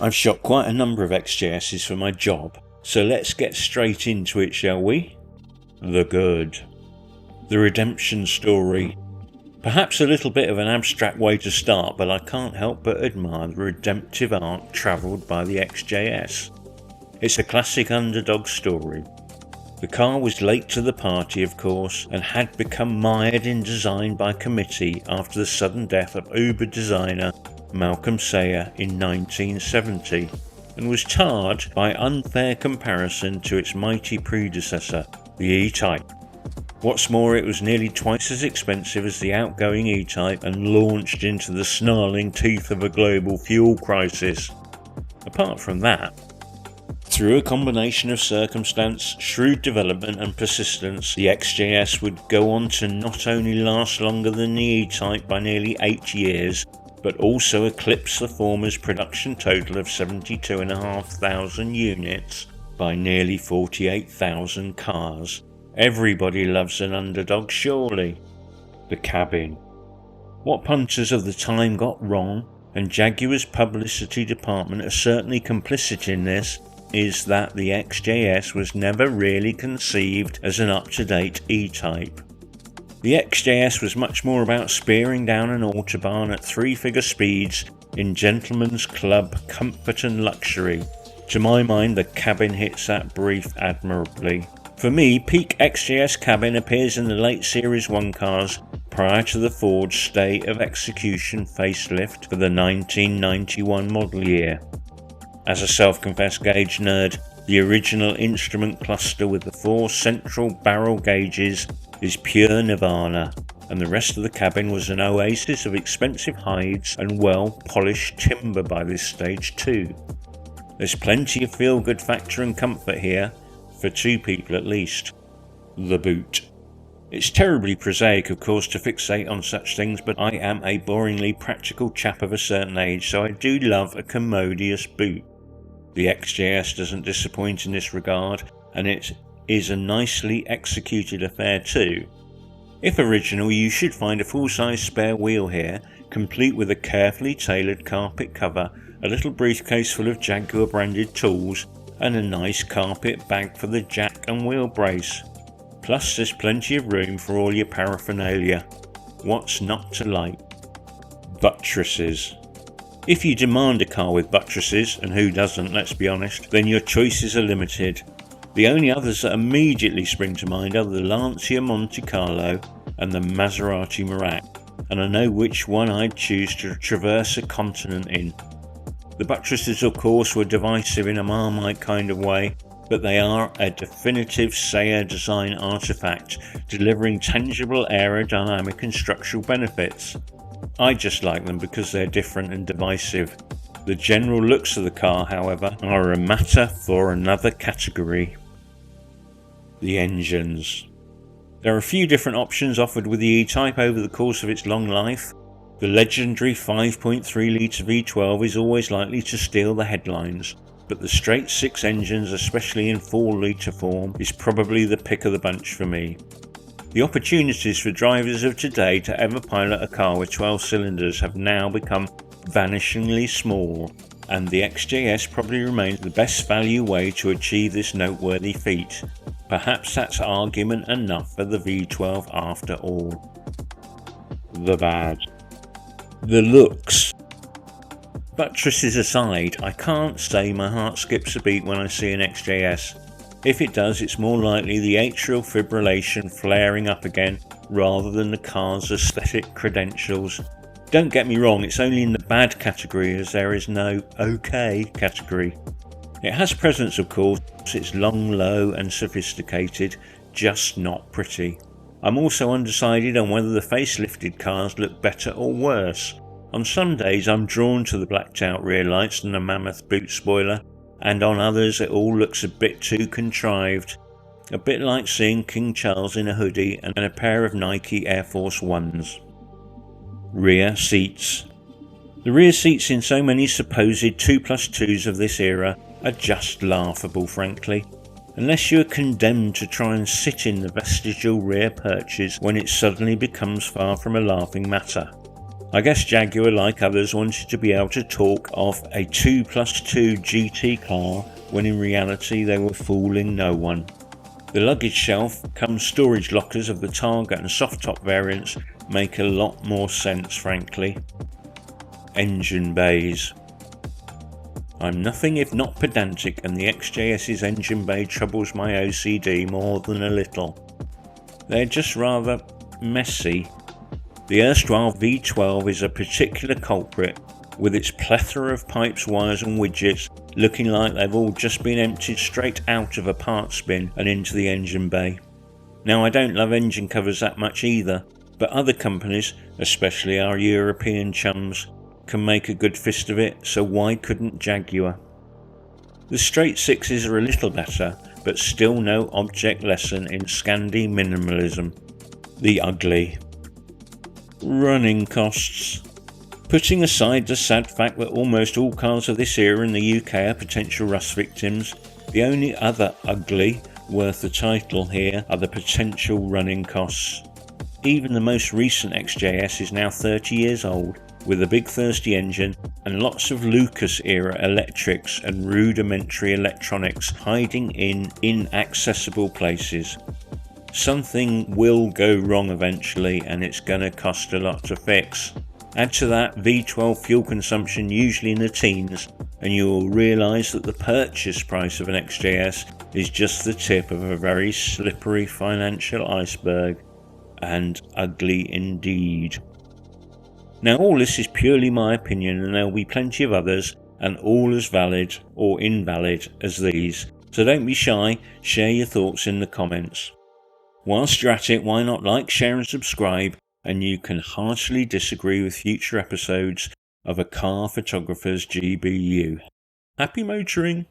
I've shot quite a number of XJSs for my job, so let's get straight into it, shall we? The good. The redemption story. Perhaps a little bit of an abstract way to start, but I can't help but admire the redemptive arc travelled by the XJS. It's a classic underdog story. The car was late to the party, of course, and had become mired in design by committee after the sudden death of Uber designer Malcolm Sayer in 1970, and was tarred by unfair comparison to its mighty predecessor, the E-Type. What's more, it was nearly twice as expensive as the outgoing E-Type and launched into the snarling teeth of a global fuel crisis. Apart from that, through a combination of circumstance, shrewd development and persistence, the XJS would go on to not only last longer than the E-Type by nearly 8 years, but also eclipse the former's production total of 72,500 units by nearly 48,000 cars. Everybody loves an underdog, surely. The cabin. What punters of the time got wrong, and Jaguar's publicity department are certainly complicit in this, is that the XJS was never really conceived as an up-to-date E-Type. The XJS was much more about spearing down an autobahn at 3-figure speeds in gentleman's club comfort and luxury. To my mind, the cabin hits that brief admirably. For me, peak XJS cabin appears in the late Series 1 cars prior to the Ford's state of execution facelift for the 1991 model year. As a self-confessed gauge nerd, the original instrument cluster with the 4 central barrel gauges is pure nirvana, and the rest of the cabin was an oasis of expensive hides and well-polished timber by this stage too. There's plenty of feel-good factor and comfort here, for 2 people at least. The boot. It's terribly prosaic, of course, to fixate on such things, but I am a boringly practical chap of a certain age, so I do love a commodious boot. The XJS doesn't disappoint in this regard, and it is a nicely executed affair too. If original, you should find a full-size spare wheel here, complete with a carefully tailored carpet cover, a little briefcase full of Jaguar branded tools, and a nice carpet bag for the jack and wheel brace. Plus there's plenty of room for all your paraphernalia. What's not to like? Buttresses. If you demand a car with buttresses, and who doesn't, let's be honest, then your choices are limited. The only others that immediately spring to mind are the Lancia Monte Carlo and the Maserati Merak, and I know which one I'd choose to traverse a continent in. The buttresses, of course, were divisive in a Marmite kind of way, but they are a definitive Sayer design artifact, delivering tangible aerodynamic and structural benefits. I just like them because they're different and divisive. The general looks of the car, however, are a matter for another category. The engines. There are a few different options offered with the E-Type over the course of its long life. The legendary 5.3 litre V12 is always likely to steal the headlines, but the straight 6 engines, especially in 4 litre form, is probably the pick of the bunch for me. The opportunities for drivers of today to ever pilot a car with 12 cylinders have now become vanishingly small, and the XJS probably remains the best value way to achieve this noteworthy feat. Perhaps that's argument enough for the V12 after all. The bad. The looks. Buttresses aside, I can't say my heart skips a beat when I see an XJS. If it does, it's more likely the atrial fibrillation flaring up again rather than the car's aesthetic credentials. Don't get me wrong, it's only in the bad category as there is no okay category. It has presence, of course, it's long, low and sophisticated, just not pretty. I'm also undecided on whether the facelifted cars look better or worse. On some days I'm drawn to the blacked out rear lights and the mammoth boot spoiler, and on others it all looks a bit too contrived. A bit like seeing King Charles in a hoodie and a pair of Nike Air Force Ones. Rear seats. The rear seats in so many supposed 2+2s of this era are just laughable, frankly, unless you are condemned to try and sit in the vestigial rear perches when it suddenly becomes far from a laughing matter. I guess Jaguar, like others, wanted to be able to talk of a 2+2 GT car when in reality they were fooling no one. The luggage shelf cum storage lockers of the Targa and soft top variants make a lot more sense, frankly. Engine bays. I'm nothing if not pedantic, and the XJS's engine bay troubles my OCD more than a little. They're just rather messy. The erstwhile V12 is a particular culprit, with its plethora of pipes, wires and widgets looking like they've all just been emptied straight out of a parts bin and into the engine bay. Now, I don't love engine covers that much either, but other companies, especially our European chums, can make a good fist of it, so why couldn't Jaguar? The straight sixes are a little better, but still no object lesson in Scandi minimalism. The ugly. Running costs. Putting aside the sad fact that almost all cars of this era in the UK are potential rust victims, the only other ugly worth the title here are the potential running costs. Even the most recent XJS is now 30 years old, with a big thirsty engine and lots of Lucas era electrics and rudimentary electronics hiding in inaccessible places. Something will go wrong eventually, and it's gonna cost a lot to fix. Add to that V12 fuel consumption usually in the teens, and you will realise that the purchase price of an XJS is just the tip of a very slippery financial iceberg, and ugly indeed. Now, all this is purely my opinion, and there will be plenty of others, and all as valid or invalid as these, so don't be shy, share your thoughts in the comments. Whilst you're at it, why not like, share and subscribe, and you can heartily disagree with future episodes of A Car Photographer's GBU. Happy motoring!